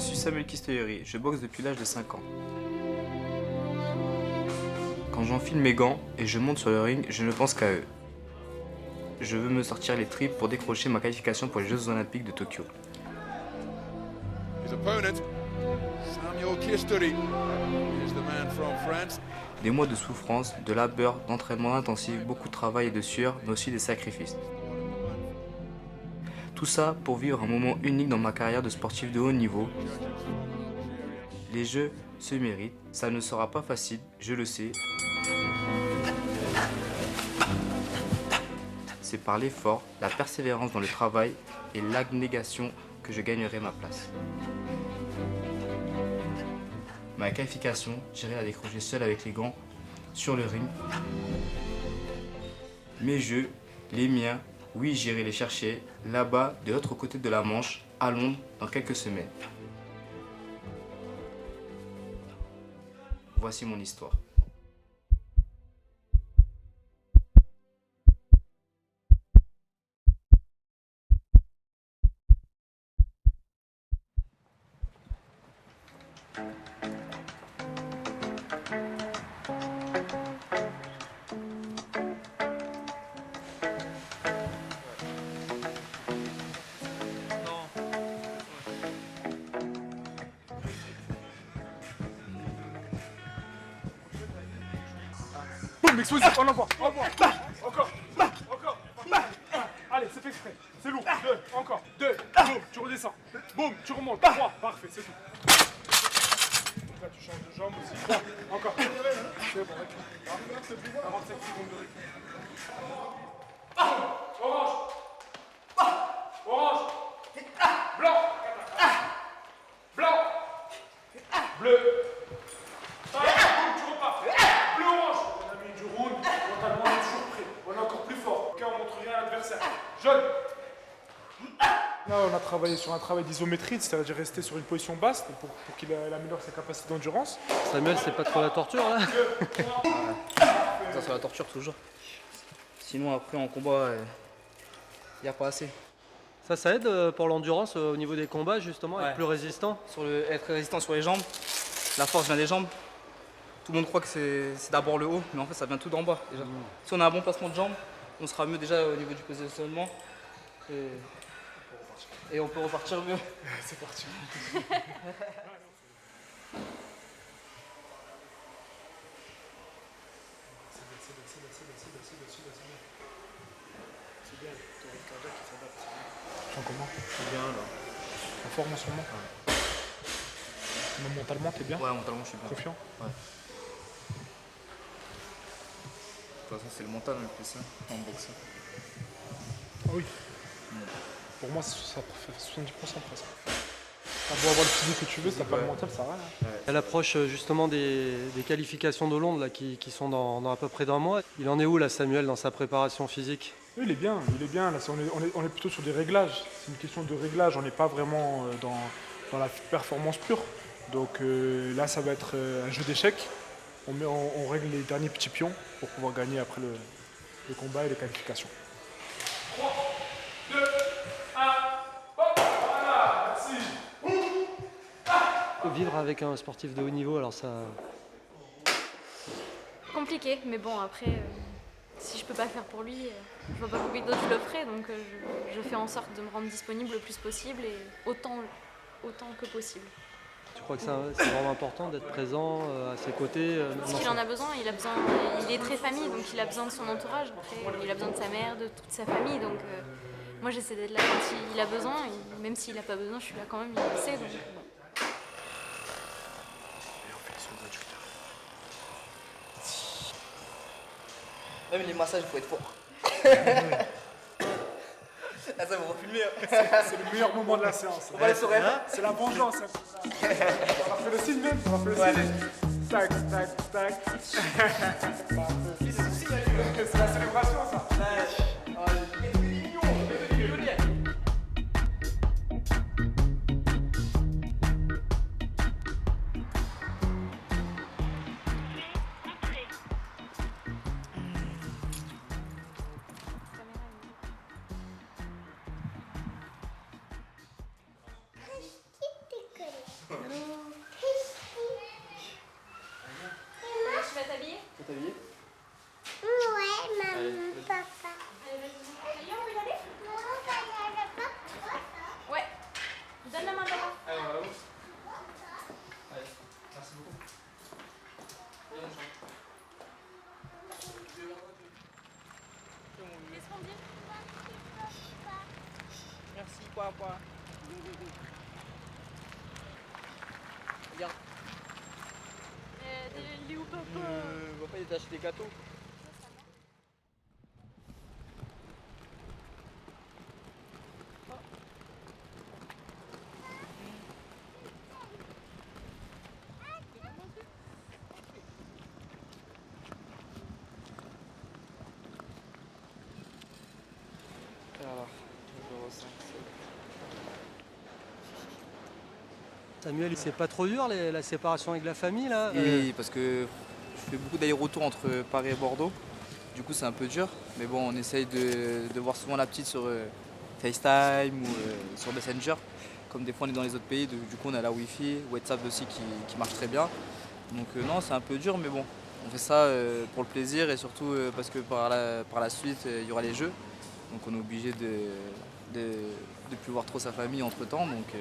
suis Samuel Kistoyeri, je boxe depuis l'âge de 5 ans. Quand j'enfile mes gants et je monte sur le ring, je ne pense qu'à eux. Je veux me sortir les tripes pour décrocher ma qualification pour les Jeux Olympiques de Tokyo. His opponent, Samuel Kistoyeri, is the man from France. Des mois de souffrance, de labeur, d'entraînement intensif, beaucoup de travail et de sueur, mais aussi des sacrifices. Tout ça pour vivre un moment unique dans ma carrière de sportif de haut niveau. Les Jeux se méritent, ça ne sera pas facile, je le sais. C'est par l'effort, la persévérance dans le travail et l'abnégation que je gagnerai ma place. Ma qualification, j'irai la décrocher seul avec les gants sur le ring. Mes jeux, les miens, oui, j'irai les chercher là-bas, de l'autre côté de la Manche, à Londres, dans quelques semaines. Voici mon histoire. Boum, explosif, on envoie. Encore. Allez, c'est fait exprès. C'est lourd. 2, encore. 2, boum, tu redescends. Boum, tu remontes. 3, parfait, c'est tout. Donc là, tu changes de jambe aussi. 3, encore. C'est bon, récupère. 45 secondes de récupération. Orange. Blanc. Bleu. Boum, tu repars. Bleu, orange. On a mis du round. Mentalement, on est toujours prêt. On est encore plus fort. Ok, on montre rien à l'adversaire. Jaune. Là, on a travaillé sur un travail d'isométrie, c'est-à-dire rester sur une position basse pour qu'il améliore ses capacités d'endurance. Samuel, c'est pas trop la torture là? Ça, c'est la torture toujours. Sinon, après, en combat, il n'y a pas assez. Ça aide pour l'endurance au niveau des combats justement, être plus résistant? Être résistant sur les jambes, la force vient des jambes. Tout le monde croit que c'est d'abord le haut, mais en fait, ça vient tout d'en bas déjà. Si on a un bon placement de jambes, on sera mieux déjà au niveau du positionnement. Et on peut repartir mieux. C'est parti. C'est bien, ton rythme cardiaque qui s'adapte. Tu sens comment? C'est bien là. En forme en ce moment? Même mentalement, t'es bien? Ouais, mentalement, je suis bien. Confiant? Ouais. De toute façon, c'est le mental le plus simple en boxe. Ah oui. Pour moi, ça fait 70% presque. T'as beau avoir le physique que tu veux, si t'as pas le mental, ça va. À l'approche justement des qualifications de Londres là, qui sont dans à peu près d'un mois, il en est où là Samuel dans sa préparation physique? Oui, il est bien. Là, on est plutôt sur des réglages. C'est une question de réglage, on n'est pas vraiment dans la performance pure. Donc là, ça va être un jeu d'échecs. On règle les derniers petits pions pour pouvoir gagner après le combat et les qualifications. 3, 2, 1, hop, voilà, merci. Vivre avec un sportif de haut niveau, alors ça... Compliqué, mais bon, après, si je peux pas faire pour lui, je vois pas pourquoi d'autres je le ferai, donc je fais en sorte de me rendre disponible le plus possible et autant que possible. Tu crois que c'est vraiment important d'être présent à ses côtés Parce qu'il en a besoin, il est très famille, donc il a besoin de son entourage, après, il a besoin de sa mère, de toute sa famille, donc moi j'essaie d'être là quand il a besoin, et même s'il a pas besoin, je suis là quand même, il le sait, donc bon. Même les massages, il faut être fort. Ah, ça, on va filmer. C'est le meilleur moment de la séance. On va aller sur elle. C'est la vengeance. On va faire le signe même. On va faire le signe. Tac, tac, tac. C'est la célébration, ça. t'habiller? Ouais, maman, Allez, papa. Ouais. Donne la main, papa. Allez, on va où? Allez, merci beaucoup. Viens, on change. Laisse-moi dire. Merci, papa. Regarde. Il est où, papa? Papa, il t'a acheté des gâteaux. Alors, 0,5. Samuel, c'est pas trop dur la séparation avec la famille là Oui, parce que je fais beaucoup d'allers-retours entre Paris et Bordeaux. Du coup, c'est un peu dur. Mais bon, on essaye de voir souvent la petite sur FaceTime ou sur Messenger. Comme des fois, on est dans les autres pays. Du coup, on a la Wi-Fi, WhatsApp aussi qui marche très bien. Donc, non, c'est un peu dur, mais bon. On fait ça pour le plaisir et surtout parce que par la suite, il y aura les jeux. Donc, on est obligé de plus voir trop sa famille entre temps. Donc,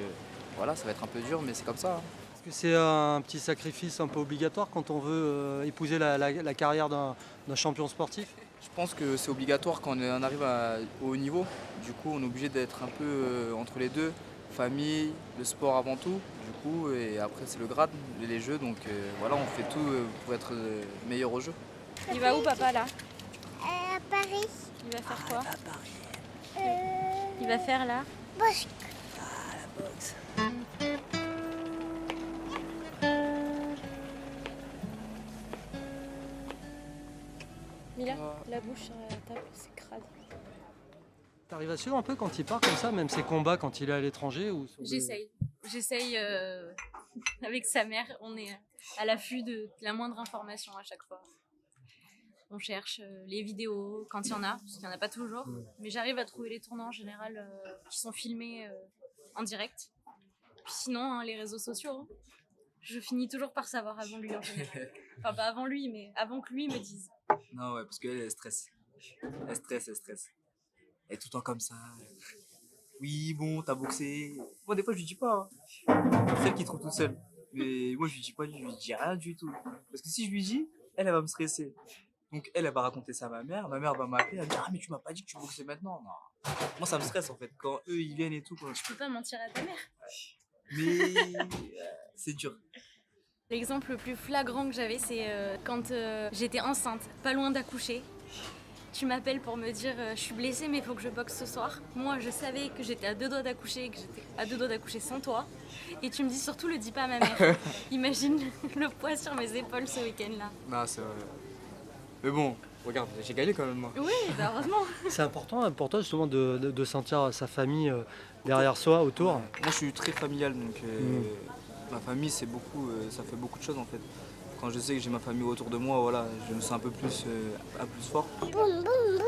voilà, ça va être un peu dur, mais c'est comme ça, hein. Est-ce que c'est un petit sacrifice un peu obligatoire quand on veut épouser la carrière d'un champion sportif? Je pense que c'est obligatoire quand on arrive au haut niveau. Du coup, on est obligé d'être un peu entre les deux. Famille, le sport avant tout, du coup, et après c'est le grade, les jeux. Donc voilà, on fait tout pour être meilleur au jeu. Il va où, papa, là? À Paris. Il va faire quoi? Il va faire là? Bosch. Mila, la bouche sur la table, c'est crade. T'arrives à suivre un peu quand il part comme ça, même ses combats quand il est à l'étranger ou... J'essaye avec sa mère. On est à l'affût de la moindre information à chaque fois. On cherche les vidéos quand il y en a, parce qu'il n'y en a pas toujours. Mais j'arrive à trouver les tournants en général qui sont filmés en direct. Puis sinon, hein, les réseaux sociaux, hein. Je finis toujours par savoir avant lui en général. Enfin, pas avant lui, mais avant que lui me dise. Non, ouais, parce qu'elle stresse. Elle stresse. Elle est tout le temps comme ça. Oui, bon, t'as boxé. Moi, des fois, je lui dis pas, hein. C'est elle qui trouve tout seule. Mais moi, je lui dis pas, je lui dis rien du tout. Parce que si je lui dis, elle va me stresser. Donc, elle va raconter ça à ma mère. Ma mère va m'appeler, elle va me dire, ah, mais tu m'as pas dit que tu boxais maintenant. Non. Moi, ça me stresse en fait. Quand eux, ils viennent et tout. Tu peux pas mentir à ta mère. Mais c'est dur. L'exemple le plus flagrant que j'avais, c'est quand j'étais enceinte, pas loin d'accoucher. Tu m'appelles pour me dire je suis blessée mais il faut que je boxe ce soir. Moi je savais que j'étais à 2 doigts d'accoucher, que j'étais à 2 doigts d'accoucher sans toi. Et tu me dis surtout le dis pas à ma mère. Imagine le poids sur mes épaules ce week-end là. Non, c'est vrai. Mais bon, regarde, j'ai gagné quand même, moi. Oui, bah heureusement. C'est important pour toi justement de sentir sa famille derrière soi, autour. Moi, je suis très familial, donc ma famille, c'est beaucoup, ça fait beaucoup de choses en fait. Quand je sais que j'ai ma famille autour de moi, voilà, je me sens un peu plus fort. Boum, boum, boum.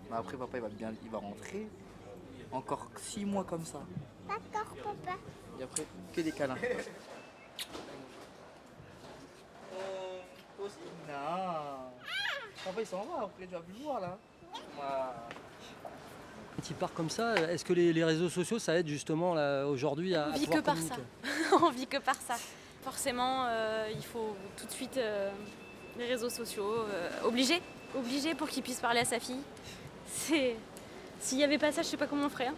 Mais après, papa, il va rentrer. Encore 6 mois comme ça. D'accord, papa. Et après, que des câlins. Non. Papa, il s'en va après, tu vas plus le voir là. Quand il part comme ça, est-ce que les réseaux sociaux ça aide justement là, aujourd'hui à On vit pouvoir que par communiquer? ça. On vit que par ça. Forcément, il faut tout de suite les réseaux sociaux. Obligé pour qu'il puisse parler à sa fille. S'il n'y avait pas ça, je sais pas comment on ferait, hein.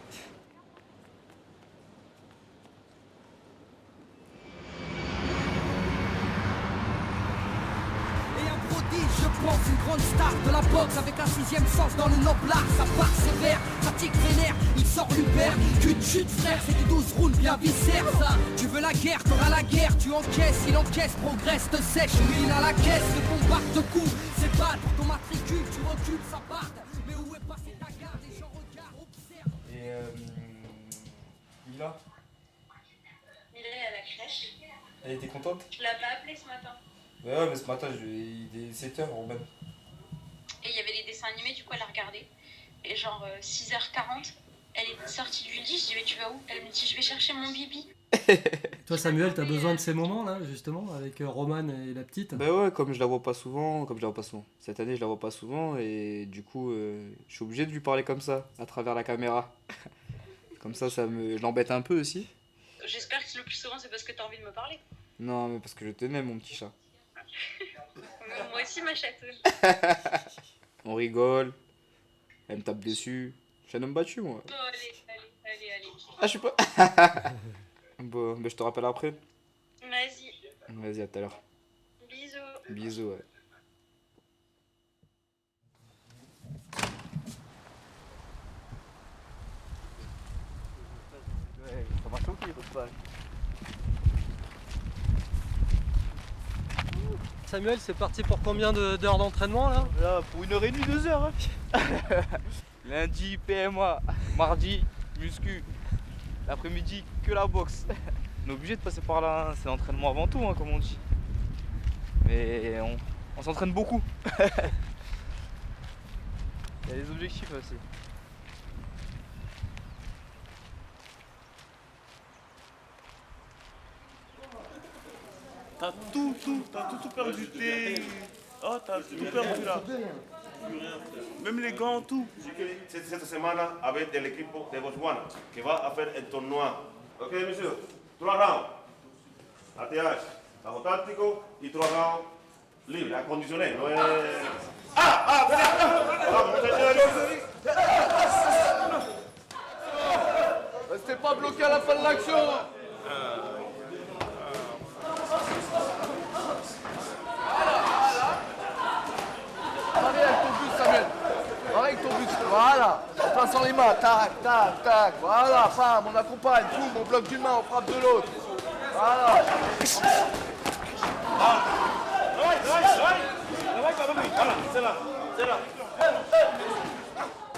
Je pense une grande star de la boxe avec un 6ème sens dans le noblard. Ça part sévère, pratique vénère, il sort l'upère. Qu'une chute frère, c'est du 12 rounds bien viscère ça. Tu veux la guerre, t'auras la guerre. Tu encaisses, il encaisse, progresse, te sèche. Lui il a la caisse, le bombarde de coups. C'est pas pour ton matricule, tu recules, ça part. Mais où est passée ta garde, les gens regardent, observent. Et Mila, Mila est à la crèche. elle était contente? Tu l'as pas appelée ce matin. Ouais, mais ce matin, il est 7h, Robin. Et il y avait les dessins dessin animé, du coup elle a regardé. Et genre 6h40, elle est sortie du lit, je dis mais tu vas où? Elle me dit je vais chercher mon bibi. Toi Samuel, t'as besoin de ces moments là justement avec Roman et la petite? Bah ouais, comme je la vois pas souvent, Cette année, je la vois pas souvent et du coup, je suis obligé de lui parler comme ça, à travers la caméra. Comme ça, je l'embête un peu aussi. J'espère que le plus souvent c'est parce que t'as envie de me parler. Non, mais parce que je t'aimais, mon petit chat. Moi aussi ma chatoune. On rigole, elle me tape dessus. Je suis un homme battu, moi. Oh allez. Ah, je suis pas... Bon, bah, je te rappelle après. Vas-y, Vas-y, à tout à l'heure. bisous. Bisous, ouais. Ça m'a choqué, votre page. Samuel, c'est parti pour combien d'heures d'entraînement là? Là, pour 1h30, 2h. Hein. Lundi, PMA. Mardi, muscu. L'après-midi, que la boxe. On est obligé de passer par là, hein. C'est l'entraînement avant tout, hein, comme on dit. Mais on s'entraîne beaucoup. Il y a des objectifs aussi. T'as tout perdu. T'as tout perdu là. Même les gants, tout. Cette semaine avec de l'équipe de Botswana qui va faire un tournoi. Ok, monsieur? 3 rounds. ATH, trabajo táctico y 3 rounds libre, acondicioné. No es... Restez pas bloqué à la fin de l'action. Allez avec ton but, Samuel. Avec ton but. Voilà. En plaçant les mains. Tac, tac, tac. Voilà, femme, on accompagne. Boum, on bloque d'une main, on frappe de l'autre. Voilà.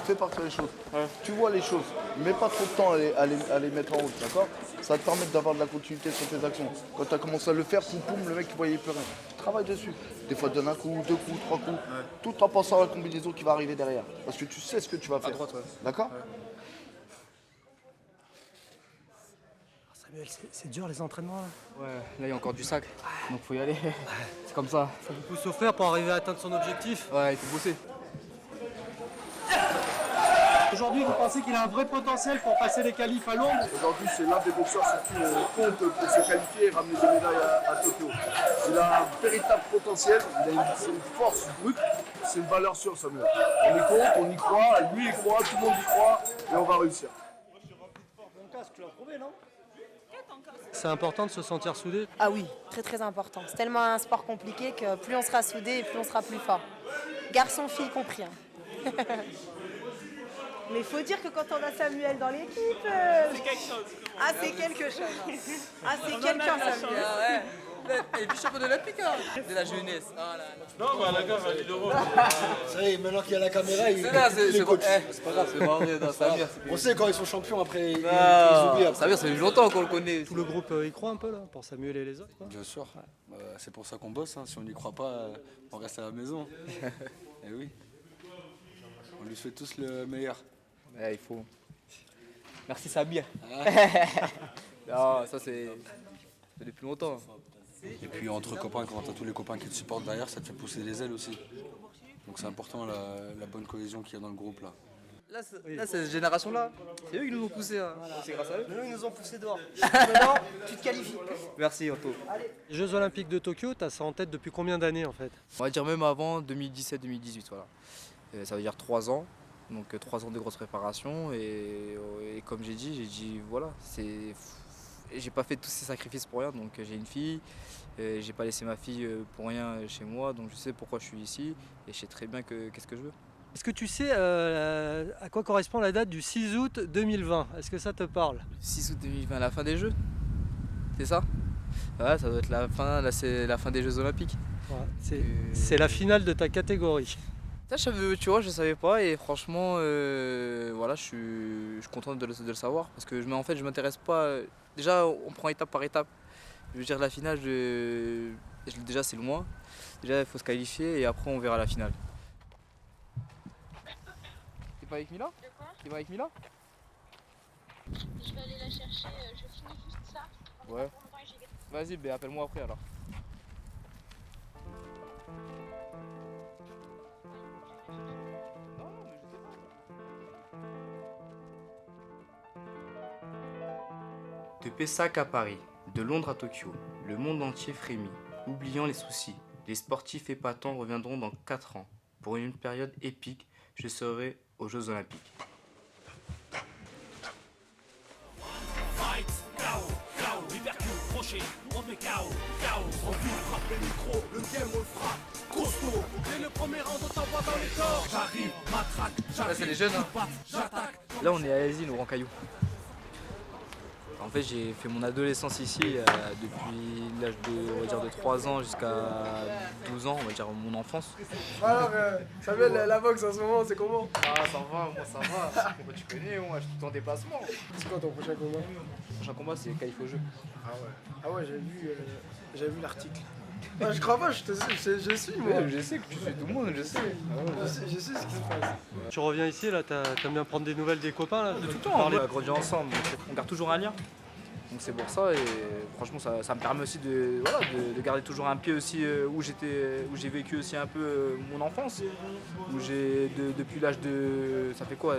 Fais partir les choses. Tu vois les choses. Mets pas trop de temps à les mettre en route, d'accord? Ça va te permettre d'avoir de la continuité sur tes actions. Quand tu as commencé à le faire, poum poum, le mec il voyait plus rien. Travaille dessus. Des fois donne un coup, 2 coups, 3 coups. Tout en pensant à la combinaison qui va arriver derrière. Parce que tu sais ce que tu vas faire. À droite, ouais. D'accord? Samuel, c'est dur les entraînements là. Ouais, là il y a encore du sac. Donc faut y aller. C'est comme ça. Faut beaucoup souffrir pour arriver à atteindre son objectif. Ouais, il faut bosser. Aujourd'hui, vous pensez qu'il a un vrai potentiel pour passer les qualifs à Londres? Aujourd'hui, c'est l'un des boxeurs sur qui on compte pour se qualifier et ramener des médailles à Tokyo. Il a un véritable potentiel, c'est une force brute, c'est une valeur sûre, Samuel. On y compte, on y croit, lui y croit, tout le monde y croit et on va réussir. C'est important de se sentir soudé. Ah oui, très très important. C'est tellement un sport compliqué que plus on sera soudé et plus on sera plus fort. Garçon, fille compris. Hein. Mais il faut dire que quand on a Samuel dans l'équipe... C'est quelque chose. Ah, c'est quelque chose. Ah, c'est quelqu'un, Samuel. Ah ouais. Et puis champion olympique, hein. De la jeunesse. Ah là. Non, mais la gars, va aller l'euro. Ça y est, maintenant qu'il y a la caméra, il C'est là, c'est coach. c'est pas grave, c'est pas vrai. Non, Samir, On sait quand ils sont champions, après, ils oublient. Après. Samir, ça fait longtemps qu'on le connaît. Tout le groupe y croit un peu là, pour Samuel et les autres. Quoi. Bien sûr. C'est pour ça qu'on bosse. Hein. Si on n'y croit pas, on reste à la maison. Et oui. On lui souhaite tous le meilleur. Ouais, il faut. Merci Samir. Non, ça c'est depuis longtemps. Et puis entre copains, quand t'as tous les copains qui te supportent derrière, ça te fait pousser les ailes aussi. Donc c'est important la bonne cohésion qu'il y a dans le groupe là. Là, c'est cette génération-là. C'est eux qui nous ont poussés. Hein. C'est grâce à eux. Nous, ils nous ont poussés dehors. Maintenant, tu te qualifies. Merci Anto. Les Jeux Olympiques de Tokyo, t'as ça en tête depuis combien d'années en fait? On va dire même avant 2017-2018. Voilà. Ça veut dire 3 ans. Donc 3 ans de grosse préparation. Et comme j'ai dit voilà. J'ai pas fait tous ces sacrifices pour rien. Donc j'ai une fille. J'ai pas laissé ma fille pour rien chez moi. Donc je sais pourquoi je suis ici. Et je sais très bien qu'est-ce que je veux. Est-ce que tu sais à quoi correspond la date du 6 août 2020? Est-ce que ça te parle? 6 août 2020, la fin des Jeux? C'est ça? Ouais, ça doit être la fin, là c'est la fin des Jeux Olympiques. Ouais, c'est la finale de ta catégorie. Ça, tu vois, je savais pas et franchement, voilà, je suis content de le savoir parce que en fait, je m'intéresse pas. Déjà, on prend étape par étape. Je veux dire, la finale, déjà c'est loin. Déjà, il faut se qualifier et après, on verra la finale. pas avec Mila? De quoi? T'es pas avec Mila? Je vais aller la chercher, je finis juste ça. Ouais. Vas-y, ben appelle-moi après alors. De Pessac à Paris, de Londres à Tokyo, le monde entier frémit, oubliant les soucis. Les sportifs épatants reviendront dans 4 ans. Pour une période épique, je serai aux Jeux Olympiques. Là c'est les jeunes hein. Là on est à Asie, nous Rancaillou. En fait j'ai fait mon adolescence ici depuis l'âge de, on va dire, de 3 ans jusqu'à 12 ans, on va dire mon enfance. Alors Samuel, la boxe en ce moment c'est comment? Ah ça va, moi ça va. Tu connais, moi je suis tout en déplacement. C'est quoi ton prochain combat? Mon prochain combat c'est Qualif au jeu. Ah ouais, j'ai vu l'article. Ah, je crois pas, je suis moi. Ouais, je sais que tu suis tout le monde, je sais. Je sais ce qui se passe. Tu reviens ici, là, t'aimes bien prendre des nouvelles des copains là, De tout le temps, on a grandi ensemble, donc on garde toujours un lien. Donc c'est pour ça et franchement ça me permet aussi de garder toujours un pied aussi où j'ai vécu aussi un peu mon enfance. Où depuis l'âge de, ça fait quoi,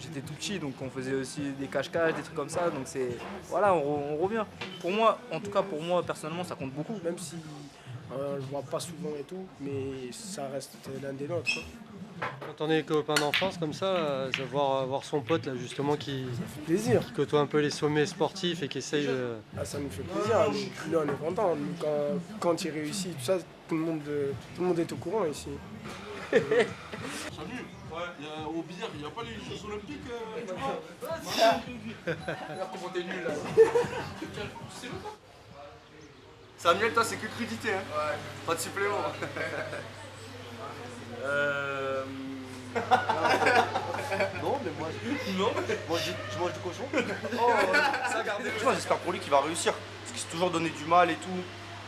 j'étais tout petit donc on faisait aussi des cache-cache, des trucs comme ça. Donc c'est, voilà, on revient. Pour moi, en tout cas pour moi personnellement ça compte beaucoup. Même si je le vois pas souvent et tout, mais ça reste l'un des nôtres. Quand on est copains d'enfance comme ça, voir son pote là justement qui plaisir, qui côtoie un peu les sommets sportifs et qui essaye de... Ah, ça nous fait plaisir, là on est content. Quand il réussit, tout ça, tout le monde est au courant ici. Salut, au billard, il n'y a pas les Jeux Olympiques tu vois? Regarde comment t'es nul là. Samuel, toi c'est que crudité, hein? Ouais. Pas de supplément. Non, mais moi, je mange du cochon. Ça, gardez-le. Franchement, j'espère pour lui qu'il va réussir. Parce qu'il s'est toujours donné du mal et tout.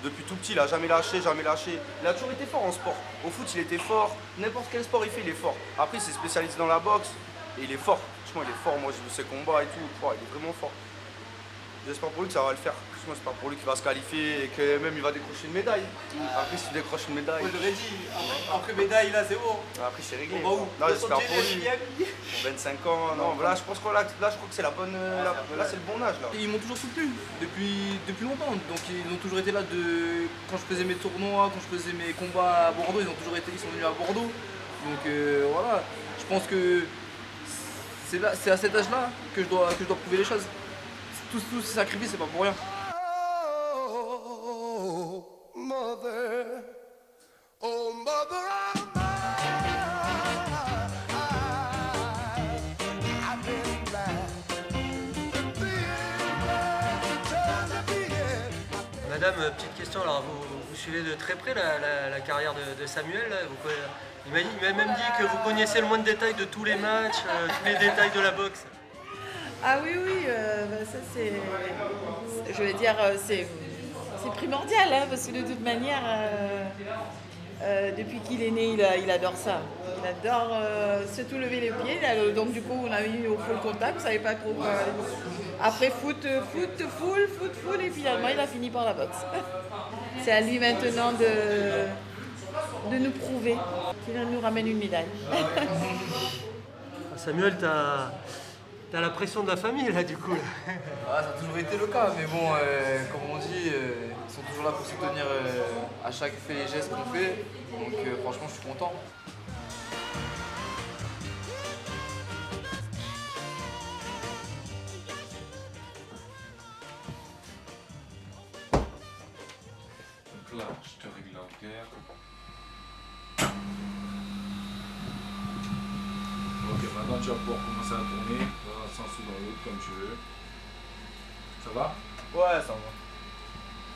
Depuis tout petit, il a jamais lâché, jamais lâché. Il a toujours été fort en sport. Au foot, il était fort. N'importe quel sport il fait, il est fort. Après, il s'est spécialisé dans la boxe. Et il est fort. Franchement, il est fort. Moi, j'ai vu ses combats et tout. Oh, il est vraiment fort. J'espère pour lui que ça va le faire. J'espère pour lui qu'il va se qualifier et que même il va décrocher une médaille. Après, s'il décroche une médaille. Moi j'aurais dit, après médaille là c'est bon. Après, c'est réglé. On va où? Là, j'espère pour lui. Pour 25 ans. Non, là, je pense que là, je crois que c'est la bonne. Là, c'est le bon âge. Là. Ils m'ont toujours soutenu depuis longtemps. Donc ils ont toujours été là quand je faisais mes tournois, quand je faisais mes combats à Bordeaux, ils sont venus à Bordeaux. Donc voilà, je pense que c'est à cet âge-là que je dois prouver les choses. Tous ces sacrifices, c'est pas pour rien. Madame, petite question, alors vous suivez de très près la carrière de Samuel là, il m'a même dit que vous connaissez le moindre détail de tous les matchs, tous les détails de la boxe. Ah oui, ça c'est, je veux dire, c'est primordial, hein, parce que de toute manière, depuis qu'il est né, il adore ça. Il adore se tout lever les pieds, donc du coup on a eu au full contact, on savait pas trop quoi. Après foot, full, et finalement il a fini par la boxe. C'est à lui maintenant de nous prouver qu'il nous ramène une médaille. Samuel, t'as la pression de la famille là du coup. Ah, ça a toujours été le cas, mais bon, comme on dit, ils sont toujours là pour soutenir à chaque fait et geste qu'on fait. Donc franchement, je suis content. Donc là, je te règle l'enquête. Ok, maintenant tu vas pouvoir commencer à tourner dans un sens ou dans l'autre comme tu veux. Ça va? Ouais, ça va.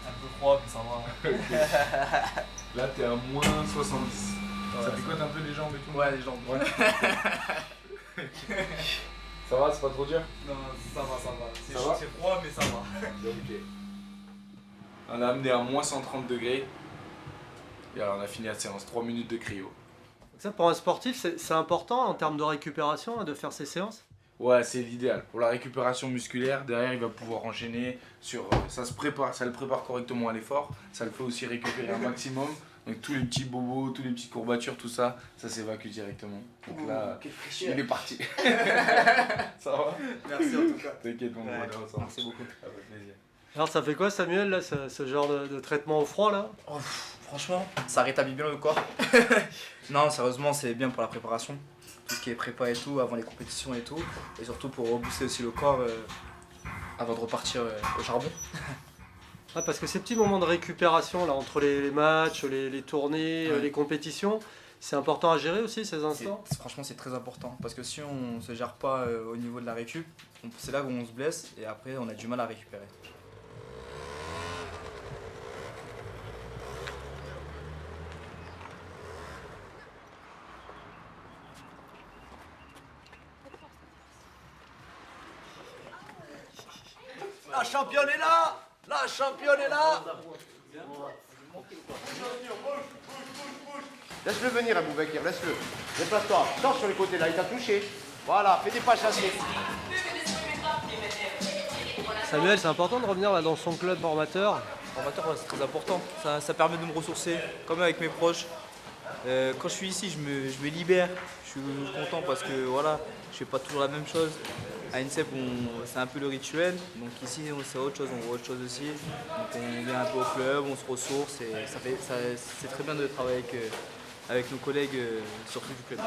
Un peu froid, mais ça va. Okay. Là, t'es à moins 70. Ouais, ça picote un peu les jambes et tout? Ouais, les jambes. Ouais. Ça va, c'est pas trop dur? Non, ça va. C'est froid, mais ça va. Ok. On a amené à moins 130 degrés. Et alors, on a fini la séance. 3 minutes de cryo. Ça, pour un sportif, c'est important en termes de récupération de faire ces séances? Ouais, c'est l'idéal. Pour la récupération musculaire, derrière, il va pouvoir enchaîner sur... ça se prépare, ça le prépare correctement à l'effort. Ça le fait aussi récupérer un maximum. Donc tous les petits bobos, toutes les petites courbatures, tout ça, ça s'évacue directement. Donc là, il est parti. Ça va? Merci en tout cas. T'inquiète, on va aller ensemble. Merci beaucoup. Avec plaisir. Alors ça fait quoi, Samuel, là, ce genre de traitement au froid là? Franchement, ça rétablit bien le corps. Non, sérieusement, c'est bien pour la préparation. Tout ce qui est prépa et tout, avant les compétitions et tout. Et surtout pour rebooster aussi le corps avant de repartir au charbon. Ah, parce que ces petits moments de récupération là, entre les matchs, les tournées, Ouais. les compétitions, c'est important à gérer aussi ces instants? Franchement, c'est très important. Parce que si on ne se gère pas au niveau de la récup, c'est là où on se blesse et après on a du mal à récupérer. La championne est là! La championne est là! Laisse-le venir, Aboubakir, laisse-le. Déplace-toi. Sors sur les côtés là, il t'a touché. Voilà, fais des pas chassés. Samuel, c'est important de revenir là, dans son club formateur? Formateur, ouais, c'est très important. Ça permet de me ressourcer, comme avec mes proches. Quand je suis ici, je me libère. Je suis content parce que voilà, je fais pas toujours la même chose. À INSEP, c'est un peu le rituel. Donc ici, c'est autre chose, on voit autre chose aussi. Donc on vient un peu au club, on se ressource et c'est très bien de travailler avec nos collègues, surtout du club.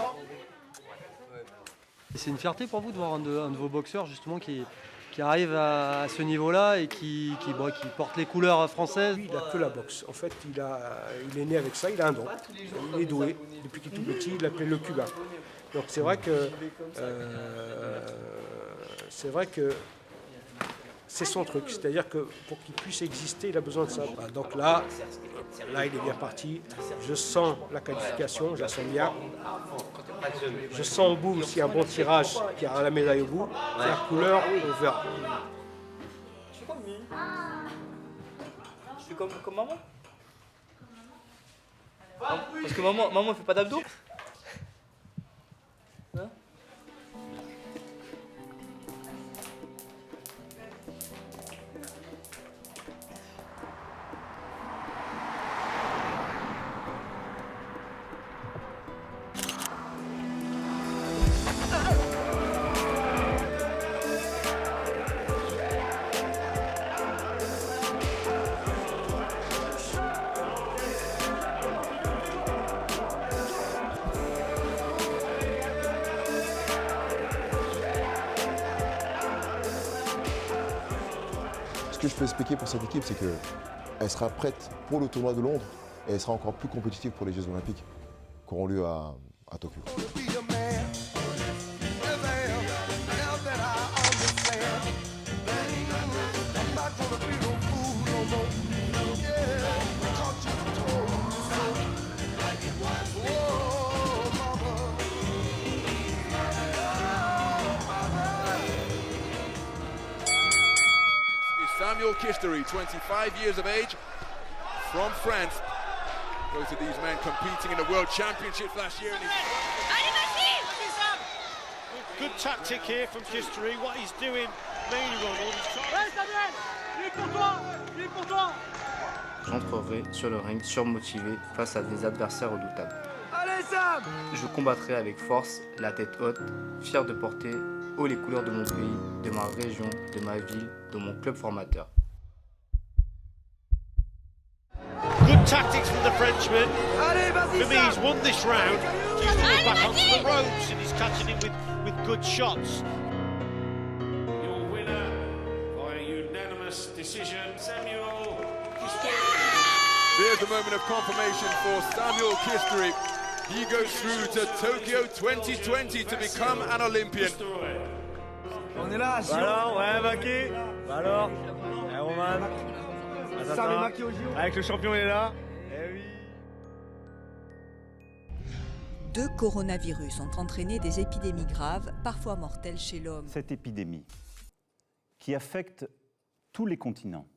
Et c'est une fierté pour vous de voir un de vos boxeurs justement qui arrive à ce niveau-là et qui porte les couleurs françaises? Il n'a que la boxe. En fait, il est né avec ça, il a un don. Il est doué. Depuis qu'il est tout petit, il l'appelait le Cubain. Donc c'est vrai que c'est son truc. C'est-à-dire que pour qu'il puisse exister, il a besoin de ça. Donc là, il est bien parti. Je sens la qualification, je la sens bien. Je sens au bout aussi un bon tirage qui a la médaille au bout. La couleur, on verra. Je suis comme maman. Parce que maman fait pas d'abdos. Hein? Ce que je peux expliquer pour cette équipe, c'est qu'elle sera prête pour le tournoi de Londres et elle sera encore plus compétitive pour les Jeux Olympiques qui auront lieu à Tokyo. Samuel Kisteri, 25 years of age, from France. Both of these men competing in the World Championships last year. Good tactic here from Kisteri. What he's doing, mainly Ronald, he's trying. J'entrerai sur le ring surmotivé face à des adversaires redoutables. Allez Sam! Je combattrai avec force, la tête haute, fier de porter haut les couleurs de mon pays, de ma région, de ma ville, de mon club formateur. Good tactics from the Frenchman. For me, he's won this round. He's coming back onto the ropes and he's catching him with good shots. Your winner by unanimous decision, Samuel Kisteri. There's the moment of confirmation for Samuel Kisteri. He goes through to Tokyo 2020 to become an Olympian. On est là, Sion. Alors, ouais, Maki. Alors, Roman. Ça met Maki au JO. Avec le champion, il est là. Eh oui. 2 coronavirus ont entraîné des épidémies graves, parfois mortelles chez l'homme. Cette épidémie qui affecte tous les continents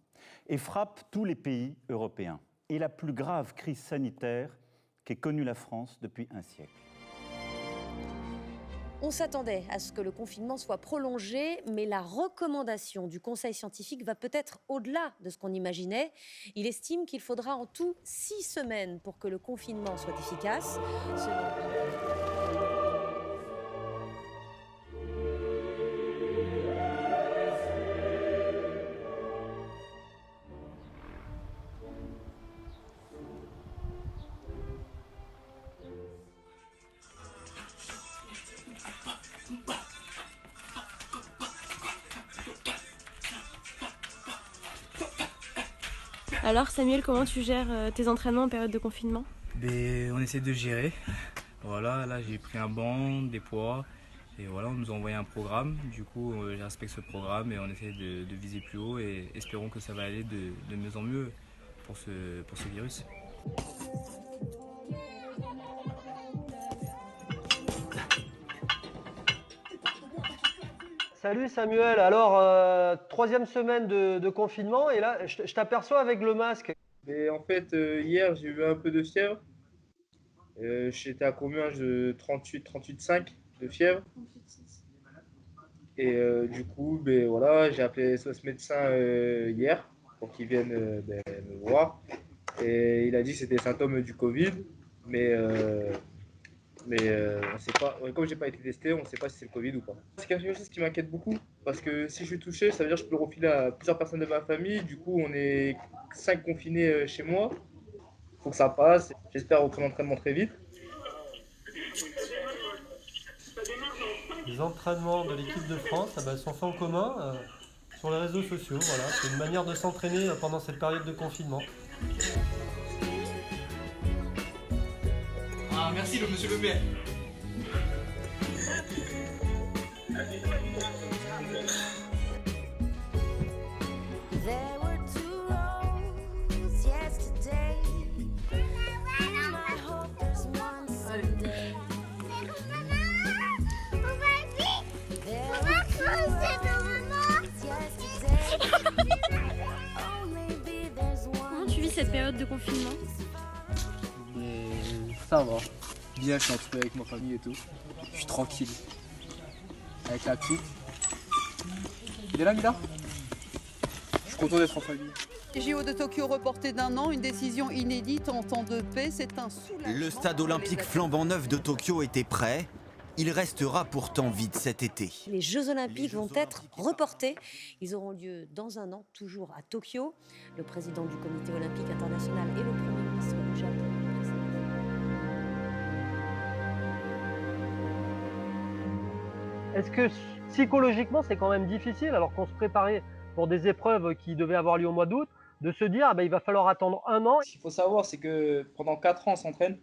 et frappe tous les pays européens est la plus grave crise sanitaire qu'ait connu la France depuis un siècle. On s'attendait à ce que le confinement soit prolongé, mais la recommandation du Conseil scientifique va peut-être au-delà de ce qu'on imaginait. Il estime qu'il faudra en tout 6 semaines pour que le confinement soit efficace. Alors Samuel, comment tu gères tes entraînements en période de confinement? On essaie de gérer. Voilà, là j'ai pris un banc, des poids, et voilà, on nous a envoyé un programme. Du coup, je respecte ce programme et on essaie de viser plus haut et espérons que ça va aller de mieux en mieux pour ce virus. Salut Samuel, alors 3e semaine de confinement et là je t'aperçois avec le masque. Et en fait hier j'ai eu un peu de fièvre. J'étais à combien de 38,5 de fièvre. Et du coup voilà, j'ai appelé ce médecin hier pour qu'il vienne me voir. Et il a dit que c'était des symptômes du Covid, mais on sait pas, comme j'ai pas été testé, on ne sait pas si c'est le Covid ou pas. C'est quelque chose qui m'inquiète beaucoup, parce que si je suis touché, ça veut dire que je peux le refiler à plusieurs personnes de ma famille. Du coup, on est 5 confinés chez moi. Il faut que ça passe. J'espère reprendre l'entraînement très vite. Les entraînements de l'équipe de France sont faits en commun sur les réseaux sociaux. Voilà. C'est une manière de s'entraîner pendant cette période de confinement. Ah, merci le monsieur le maire. Comment tu vis cette période de confinement? Ça va. Bien, je suis entouré avec ma famille et tout. Je suis tranquille. Avec la petite. Il est là, Mila? Je suis content d'être en famille. JO de Tokyo reporté d'1 an, une décision inédite en temps de paix, c'est un soulagement. Le stade olympique flambant neuf de Tokyo était prêt. Il restera pourtant vide cet été. Les Jeux Olympiques vont être reportés. Ils auront lieu dans 1 an, toujours à Tokyo. Le président du Comité olympique international et le Premier ministre du Japon. Est-ce que psychologiquement c'est quand même difficile, alors qu'on se préparait pour des épreuves qui devaient avoir lieu au mois d'août, de se dire il va falloir attendre 1 an? Ce qu'il faut savoir, c'est que pendant 4 ans on s'entraîne.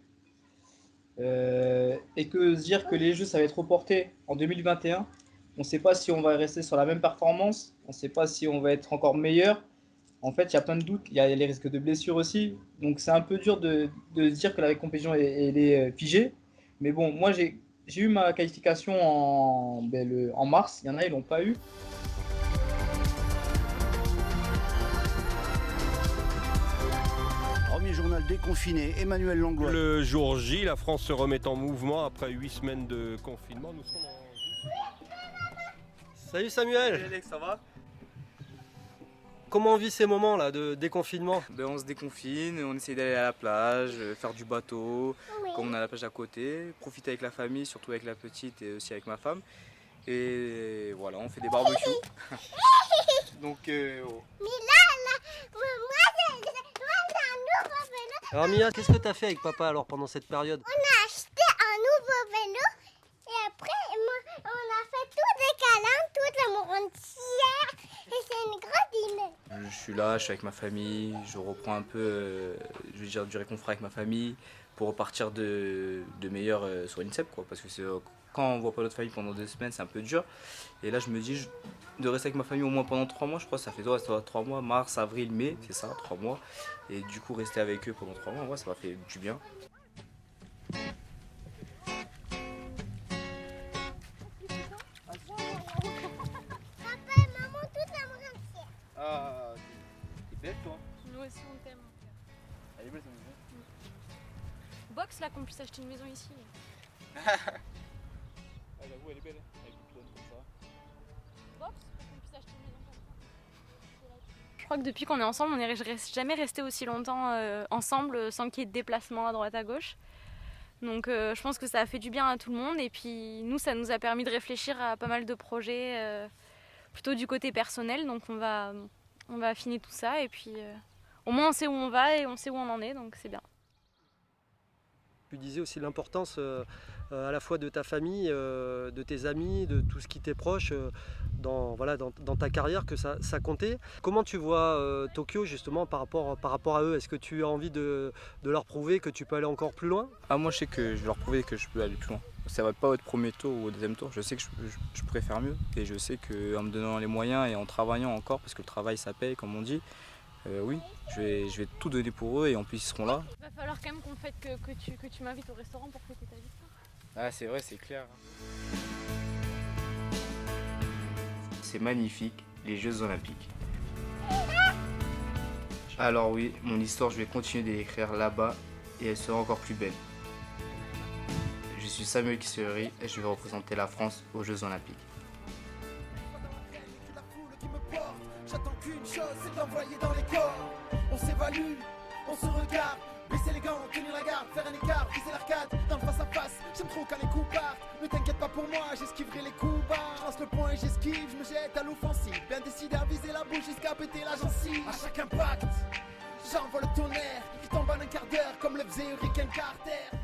Et que se dire que les Jeux ça va être reporté en 2021, on ne sait pas si on va rester sur la même performance, on ne sait pas si on va être encore meilleur. En fait, il y a plein de doutes, il y a les risques de blessures aussi. Donc c'est un peu dur de se dire que la compétition elle est figée. Mais bon, moi j'ai eu ma qualification en mars, il y en a ils l'ont pas eu. Premier journal déconfiné, Emmanuel Langlois. Le jour J, la France se remet en mouvement après 8 semaines de confinement. Nous serons Salut Samuel. Salut Alex, ça va? Comment on vit ces moments-là de déconfinement? On se déconfine, on essaie d'aller à la plage, faire du bateau, comme on a la plage à côté, profiter avec la famille, surtout avec la petite et aussi avec ma femme. Et voilà, on fait des barbecues. Donc, Alors Mia, qu'est-ce que tu as fait avec papa alors pendant cette période? On a acheté un nouveau vélo et après on a fait tous des câlins, toute la monde entière et c'est une grande dîner. je suis là, je suis avec ma famille, je reprends un peu du réconfort avec ma famille pour repartir de meilleur sur l'INSEP, quoi, parce que quand on voit pas notre famille pendant 2 semaines, c'est un peu dur. Et là, je me dis de rester avec ma famille au moins pendant 3 mois, je crois, ça fait 3 mois, mars, avril, mai, c'est ça, 3 mois. Et du coup, rester avec eux pendant 3 mois, ouais, ça m'a fait du bien. Papa et maman, toute la monde entière. Ah, t'es belle toi. Nous aussi on t'aime. Elle est belle, ça me box là qu'on puisse acheter une maison ici. J'avoue, elle est belle, avec une plaine comme ça. Box pour qu'on puisse acheter une maison comme ça. Je crois que depuis qu'on est ensemble, on n'est jamais resté aussi longtemps ensemble sans qu'il y ait de déplacement à droite à gauche. Donc je pense que ça a fait du bien à tout le monde et puis nous ça nous a permis de réfléchir à pas mal de projets plutôt du côté personnel, donc on va affiner tout ça et puis au moins on sait où on va et on sait où on en est, donc c'est bien. Tu disais aussi l'importance à la fois de ta famille, de tes amis, de tout ce qui t'est proche dans ta carrière, que ça comptait. Comment tu vois Tokyo justement par rapport à eux? Est-ce que tu as envie de leur prouver que tu peux aller encore plus loin? Moi je sais que je vais leur prouver que je peux aller plus loin. Ça va pas être premier tour ou au deuxième tour, je sais que je pourrais faire mieux et je sais qu'en me donnant les moyens et en travaillant encore, parce que le travail ça paye comme on dit, oui, je vais tout donner pour eux et en plus ils seront là. Il va falloir quand même que tu m'invites au restaurant pour fêter ta victoire. Ah c'est vrai, c'est clair. C'est magnifique, les Jeux Olympiques. Alors oui, mon histoire je vais continuer de l'écrire là-bas et elle sera encore plus belle. Je suis Samuel Kisseri et je vais représenter la France aux Jeux Olympiques. J'attends qu'une chose, c'est de l'envoyer dans les corps. On s'évalue, on se regarde, baisser les gants, tenir la garde, faire un écart, viser l'arcade, dans le face à face. J'aime trop quand les coups partent, ne t'inquiète pas pour moi, j'esquiverai les coups bas. Je lance le point et j'esquive, je me jette à l'offensive, bien décidé à viser la bouche jusqu'à péter la gencive. À chaque impact, j'envoie le tonnerre, qui tombe en un quart d'heure comme le faisait Hurricane Carter.